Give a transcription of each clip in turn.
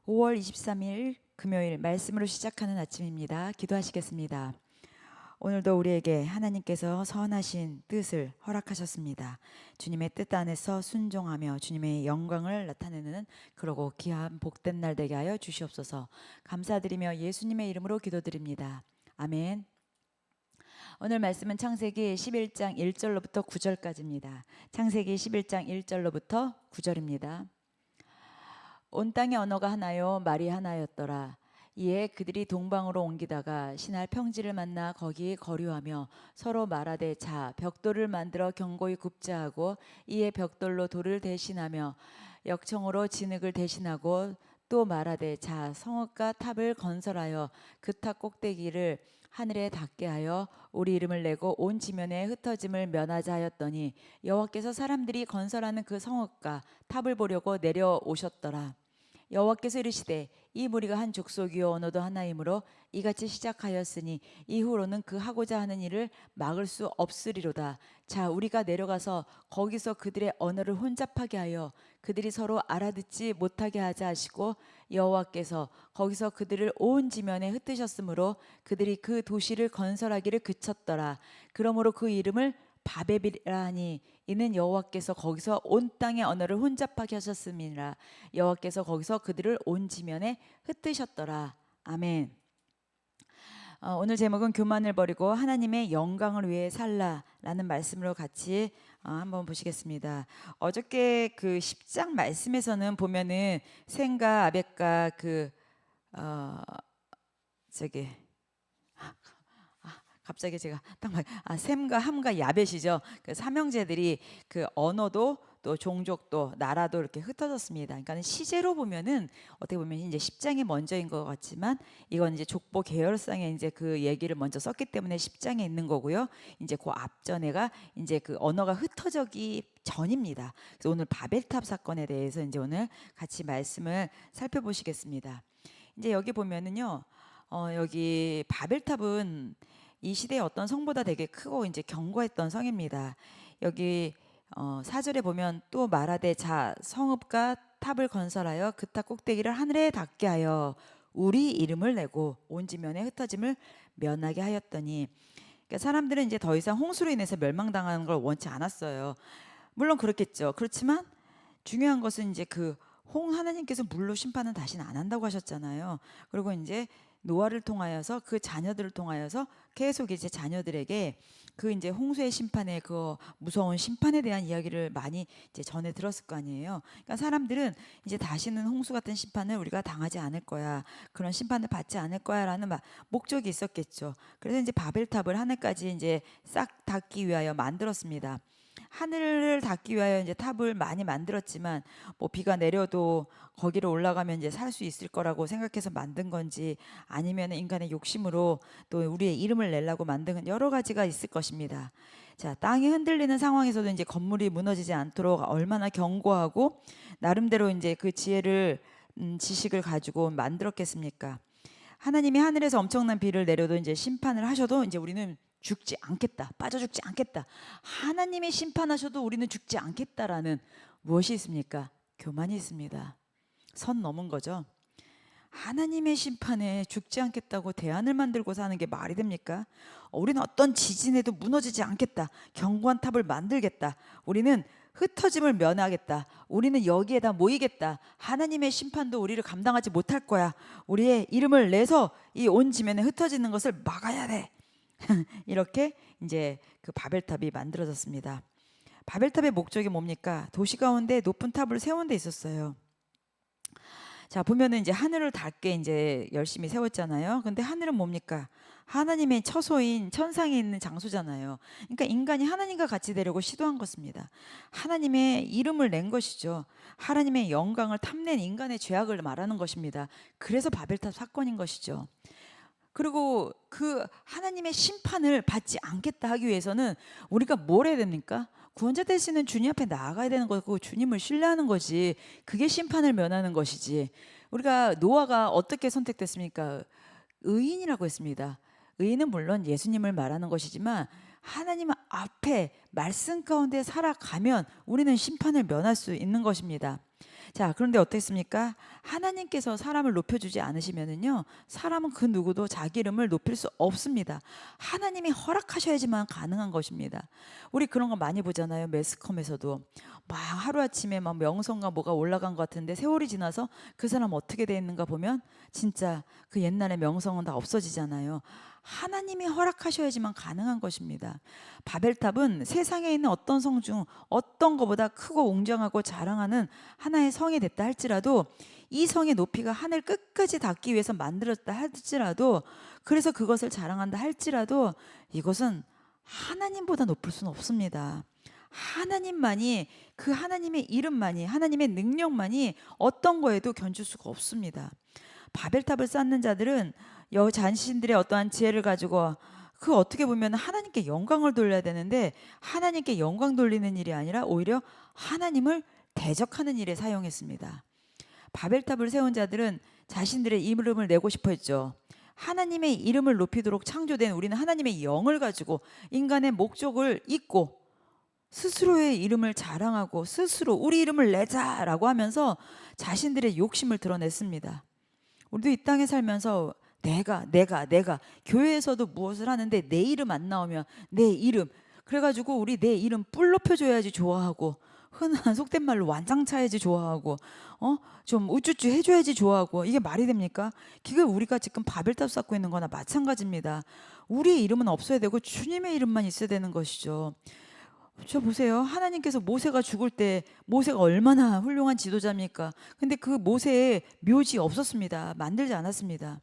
5월 23일 금요일 말씀으로 시작하는 아침입니다. 기도하시겠습니다. 오늘도 우리에게 하나님께서 선하신 뜻을 허락하셨습니다. 주님의 뜻 안에서 순종하며 주님의 영광을 나타내는 그러고 귀한 복된 날 되게 하여 주시옵소서. 감사드리며 예수님의 이름으로 기도드립니다. 아멘. 오늘 말씀은 창세기 11장 1절로부터 9절까지입니다. 창세기 11장 1절로부터 9절입니다. 온 땅의 언어가 하나요 말이 하나였더라. 이에 그들이 동방으로 옮기다가 신할 평지를 만나 거기 거류하며 서로 말하되 자 벽돌을 만들어 견고히 굽자 하고 이에 벽돌로 돌을 대신하며 역청으로 진흙을 대신하고 또 말하되 자 성읍과 탑을 건설하여 그 탑 꼭대기를 하늘에 닿게 하여 우리 이름을 내고 온 지면에 흩어짐을 면하자 하였더니 여호와께서 사람들이 건설하는 그 성읍과 탑을 보려고 내려오셨더라. 여호와께서 이르시되 이 무리가 한 족속이요 언어도 하나이므로 이같이 시작하였으니 이후로는 그 하고자 하는 일을 막을 수 없으리로다. 자 우리가 내려가서 거기서 그들의 언어를 혼잡하게 하여 그들이 서로 알아듣지 못하게 하자 하시고 여호와께서 거기서 그들을 온 지면에 흩으셨으므로 그들이 그 도시를 건설하기를 그쳤더라. 그러므로 그 이름을 바벨이라 하니 이는 여호와께서 거기서 온 땅의 언어를 혼잡하게 하셨음이라. 여호와께서 거기서 그들을 온 지면에 흩으셨더라. 아멘. 오늘 제목은 교만을 버리고 하나님의 영광을 위해 살라라는 말씀으로 같이 한번 보시겠습니다. 어저께 그 10장 말씀에서는 보면은 셈과 아벳과 저기 갑자기 제가 셈과 함과 야벳이죠. 그 삼형제들이 그 언어도 또 종족도 나라도 이렇게 흩어졌습니다. 그러니까 시제로 보면은 어떻게 보면 이제 10장이 먼저인 것 같지만 이건 이제 족보 계열상에 이제 그 얘기를 먼저 썼기 때문에 10장에 있는 거고요. 이제 그 앞전에가 이제 그 언어가 흩어지기 전입니다. 그래서 오늘 바벨탑 사건에 대해서 이제 오늘 같이 말씀을 살펴보시겠습니다. 이제 여기 보면은요. 여기 바벨탑은 이 시대의 어떤 성보다 되게 크고 이제 견고했던 성입니다. 여기 4절에 보면 또 말하되 자 성읍과 탑을 건설하여 그 탑 꼭대기를 하늘에 닿게 하여 우리 이름을 내고 온 지면에 흩어짐을 면하게 하였더니, 그러니까 사람들은 이제 더 이상 홍수로 인해서 멸망당하는 걸 원치 않았어요. 물론 그렇겠죠. 그렇지만 중요한 것은 이제 하나님께서 물로 심판은 다시는 안 한다고 하셨잖아요. 그리고 이제 노아를 통하여서 그 자녀들을 통하여서 계속 이제 자녀들에게 그 이제 홍수의 심판의 그 무서운 심판에 대한 이야기를 많이 이제 전해 들었을 거 아니에요. 그러니까 사람들은 이제 다시는 홍수 같은 심판을 우리가 당하지 않을 거야. 그런 심판을 받지 않을 거야라는 목적이 있었겠죠. 그래서 이제 바벨탑을 하늘까지 이제 싹 닫기 위하여 만들었습니다. 하늘을 닿기 위하여 이제 탑을 많이 만들었지만 뭐 비가 내려도 거기로 올라가면 이제 살 수 있을 거라고 생각해서 만든 건지 아니면 인간의 욕심으로 또 우리의 이름을 내려고 만든 여러 가지가 있을 것입니다. 자, 땅이 흔들리는 상황에서도 이제 건물이 무너지지 않도록 얼마나 견고하고 나름대로 이제 그 지식을 가지고 만들었겠습니까? 하나님이 하늘에서 엄청난 비를 내려도 이제 심판을 하셔도 이제 우리는 죽지 않겠다, 빠져 죽지 않겠다. 하나님이 심판하셔도 우리는 죽지 않겠다라는 무엇이 있습니까? 교만이 있습니다. 선 넘은 거죠. 하나님의 심판에 죽지 않겠다고 대안을 만들고 사는 게 말이 됩니까? 우리는 어떤 지진에도 무너지지 않겠다. 견고한 탑을 만들겠다. 우리는 흩어짐을 면하겠다. 우리는 여기에다 모이겠다. 하나님의 심판도 우리를 감당하지 못할 거야. 우리의 이름을 내서 이 온 지면에 흩어지는 것을 막아야 돼. 이렇게 이제 그 바벨탑이 만들어졌습니다. 바벨탑의 목적이 뭡니까? 도시 가운데 높은 탑을 세운 데 있었어요. 자, 보면은 이제 하늘을 닿게 이제 열심히 세웠잖아요. 근데 하늘은 뭡니까? 하나님의 처소인 천상에 있는 장소잖아요. 그러니까 인간이 하나님과 같이 되려고 시도한 것입니다. 하나님의 이름을 낸 것이죠. 하나님의 영광을 탐낸 인간의 죄악을 말하는 것입니다. 그래서 바벨탑 사건인 것이죠. 그리고 그 하나님의 심판을 받지 않겠다 하기 위해서는 우리가 뭘 해야 됩니까? 구원자 되시는 주님 앞에 나아가야 되는 거고 주님을 신뢰하는 거지. 그게 심판을 면하는 것이지. 우리가 노아가 어떻게 선택됐습니까? 의인이라고 했습니다. 의인은 물론 예수님을 말하는 것이지만 하나님 앞에 말씀 가운데 살아가면 우리는 심판을 면할 수 있는 것입니다. 자, 그런데 어떻습니까? 하나님께서 사람을 높여주지 않으시면은요, 사람은 그 누구도 자기 이름을 높일 수 없습니다. 하나님이 허락하셔야지만 가능한 것입니다. 우리 그런 거 많이 보잖아요. 매스컴에서도 막 하루아침에 막 명성과 뭐가 올라간 것 같은데 세월이 지나서 그 사람 어떻게 돼 있는가 보면 진짜 그 옛날의 명성은 다 없어지잖아요. 하나님이 허락하셔야지만 가능한 것입니다. 바벨탑은 세상에 있는 어떤 성 중 어떤 것보다 크고 웅장하고 자랑하는 하나의 성이 됐다 할지라도, 이 성의 높이가 하늘 끝까지 닿기 위해서 만들었다 할지라도, 그래서 그것을 자랑한다 할지라도, 이것은 하나님보다 높을 수는 없습니다. 하나님만이, 그 하나님의 이름만이, 하나님의 능력만이 어떤 거에도 견줄 수가 없습니다. 바벨탑을 쌓는 자들은 자신들의 어떠한 지혜를 가지고, 그 어떻게 보면 하나님께 영광을 돌려야 되는데 하나님께 영광 돌리는 일이 아니라 오히려 하나님을 대적하는 일에 사용했습니다. 바벨탑을 세운 자들은 자신들의 이름을 내고 싶어 했죠. 하나님의 이름을 높이도록 창조된 우리는 하나님의 영을 가지고 인간의 목적을 잊고 스스로의 이름을 자랑하고 스스로 우리 이름을 내자라고 하면서 자신들의 욕심을 드러냈습니다. 우리도 이 땅에 살면서 내가 교회에서도 무엇을 하는데 내 이름 안 나오면 내 이름, 그래가지고 우리 내 이름 뿔 높여줘야지 좋아하고, 흔한 속된 말로 완장차야지 좋아하고, 좀 우쭈쭈 해줘야지 좋아하고, 이게 말이 됩니까? 그게 우리가 지금 바벨탑 쌓고 있는 거나 마찬가지입니다. 우리의 이름은 없어야 되고 주님의 이름만 있어야 되는 것이죠. 저 보세요. 하나님께서 모세가 죽을 때 모세가 얼마나 훌륭한 지도자입니까? 근데 그 모세의 묘지 없었습니다. 만들지 않았습니다.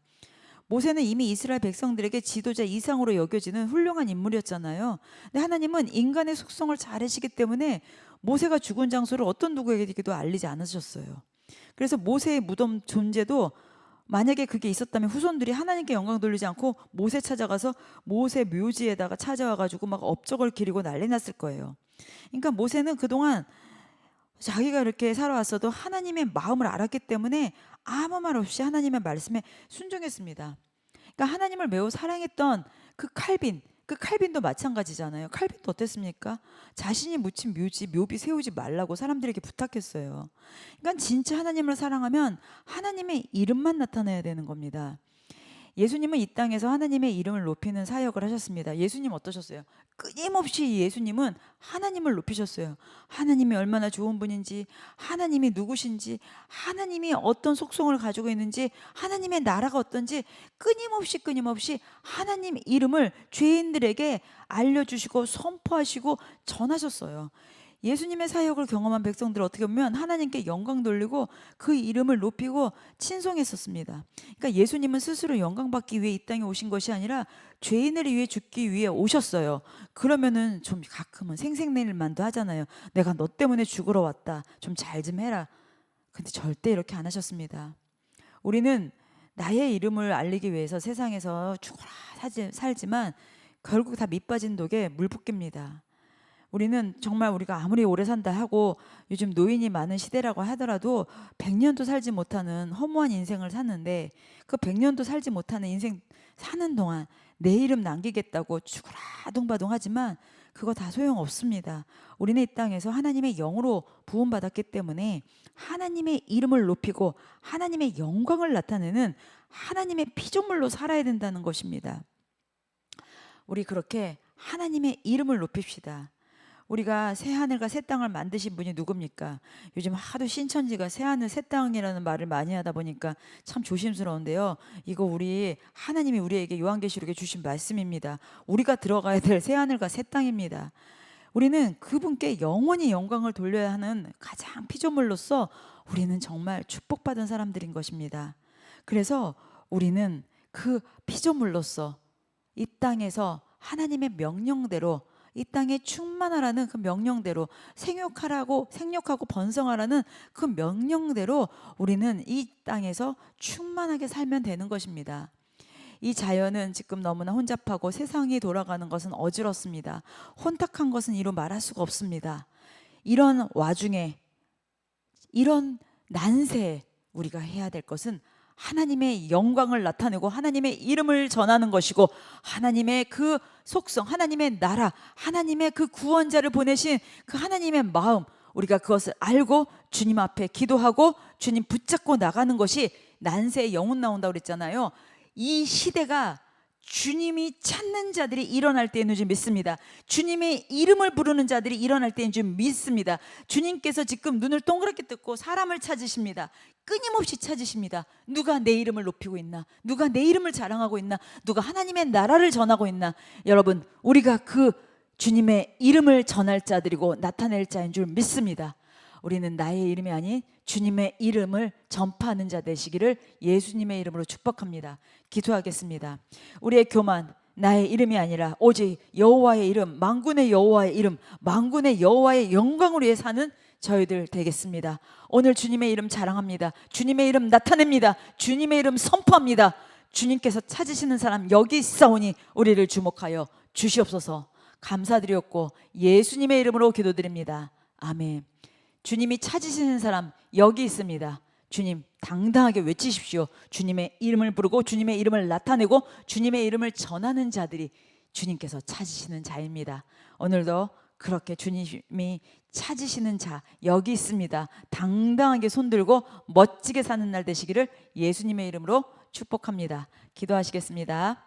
모세는 이미 이스라엘 백성들에게 지도자 이상으로 여겨지는 훌륭한 인물이었잖아요. 근데 하나님은 인간의 속성을 잘 아시기 때문에 모세가 죽은 장소를 어떤 누구에게도 알리지 않으셨어요. 그래서 모세의 무덤 존재도, 만약에 그게 있었다면 후손들이 하나님께 영광 돌리지 않고 모세 찾아가서 모세 묘지에다가 찾아와가지고 막 업적을 기리고 난리 났을 거예요. 그러니까 모세는 그동안 자기가 이렇게 살아왔어도 하나님의 마음을 알았기 때문에 아무 말 없이 하나님의 말씀에 순종했습니다. 그러니까 하나님을 매우 사랑했던 그 칼빈도 마찬가지잖아요. 칼빈도 어땠습니까? 자신이 묻힌 묘비 세우지 말라고 사람들에게 부탁했어요. 그러니까 진짜 하나님을 사랑하면 하나님의 이름만 나타나야 되는 겁니다. 예수님은 이 땅에서 하나님의 이름을 높이는 사역을 하셨습니다. 예수님 어떠셨어요? 끊임없이 예수님은 하나님을 높이셨어요. 하나님이 얼마나 좋은 분인지, 하나님이 누구신지, 하나님이 어떤 속성을 가지고 있는지, 하나님의 나라가 어떤지 끊임없이 하나님 이름을 죄인들에게 알려주시고 선포하시고 전하셨어요. 예수님의 사역을 경험한 백성들 어떻게 보면 하나님께 영광 돌리고 그 이름을 높이고 친송했었습니다. 그러니까 예수님은 스스로 영광 받기 위해 이 땅에 오신 것이 아니라 죄인을 위해 죽기 위해 오셨어요. 그러면은 좀 가끔은 생색낼만도 하잖아요. 내가 너 때문에 죽으러 왔다. 좀 잘 좀 해라. 근데 절대 이렇게 안 하셨습니다. 우리는 나의 이름을 알리기 위해서 세상에서 죽어라 살지만 결국 다 밑빠진 독에 물 붓깁니다. 우리는 정말 우리가 아무리 오래 산다 하고 요즘 노인이 많은 시대라고 하더라도 100년도 살지 못하는 허무한 인생을 샀는데, 그 100년도 살지 못하는 인생 사는 동안 내 이름 남기겠다고 죽으라 동바동 하지만 그거 다 소용없습니다. 우리는 이 땅에서 하나님의 영으로 부음받았기 때문에 하나님의 이름을 높이고 하나님의 영광을 나타내는 하나님의 피조물로 살아야 된다는 것입니다. 우리 그렇게 하나님의 이름을 높입시다. 우리가 새 하늘과 새 땅을 만드신 분이 누굽니까? 요즘 하도 신천지가 새 하늘 새 땅이라는 말을 많이 하다 보니까 참 조심스러운데요. 이거 하나님이 우리에게 요한계시록에 주신 말씀입니다. 우리가 들어가야 될 새 하늘과 새 땅입니다. 우리는 그분께 영원히 영광을 돌려야 하는 가장 피조물로서 우리는 정말 축복받은 사람들인 것입니다. 그래서 우리는 그 피조물로서 이 땅에서 하나님의 명령대로 이 땅에 충만하라는 그 명령대로, 생육하고 번성하라는 그 명령대로 우리는 이 땅에서 충만하게 살면 되는 것입니다. 이 자연은 지금 너무나 혼잡하고 세상이 돌아가는 것은 어지럽습니다. 혼탁한 것은 이루 말할 수가 없습니다. 이런 와중에, 이런 난세에 우리가 해야 될 것은 하나님의 영광을 나타내고 하나님의 이름을 전하는 것이고, 하나님의 그 속성, 하나님의 나라, 하나님의 그 구원자를 보내신 그 하나님의 마음, 우리가 그것을 알고 주님 앞에 기도하고 주님 붙잡고 나가는 것이 난세의 영혼 나온다고 그랬잖아요. 이 시대가 주님이 찾는 자들이 일어날 때인 줄 믿습니다. 주님의 이름을 부르는 자들이 일어날 때인 줄 믿습니다. 주님께서 지금 눈을 동그랗게 뜨고 사람을 찾으십니다. 끊임없이 찾으십니다. 누가 내 이름을 높이고 있나? 누가 내 이름을 자랑하고 있나? 누가 하나님의 나라를 전하고 있나? 여러분, 우리가 그 주님의 이름을 전할 자들이고 나타낼 자인 줄 믿습니다. 우리는 나의 이름이 아닌 주님의 이름을 전파하는 자 되시기를 예수님의 이름으로 축복합니다. 기도하겠습니다. 우리의 교만, 나의 이름이 아니라 오직 여호와의 이름, 만군의 여호와의 이름, 만군의 여호와의 영광을 위해 사는 저희들 되겠습니다. 오늘 주님의 이름 자랑합니다. 주님의 이름 나타냅니다. 주님의 이름 선포합니다. 주님께서 찾으시는 사람 여기 있사오니 우리를 주목하여 주시옵소서. 감사드렸고 예수님의 이름으로 기도드립니다. 아멘. 주님이 찾으시는 사람 여기 있습니다. 주님 당당하게 외치십시오. 주님의 이름을 부르고 주님의 이름을 나타내고 주님의 이름을 전하는 자들이 주님께서 찾으시는 자입니다. 오늘도 그렇게 주님이 찾으시는 자 여기 있습니다. 당당하게 손들고 멋지게 사는 날 되시기를 예수님의 이름으로 축복합니다. 기도하시겠습니다.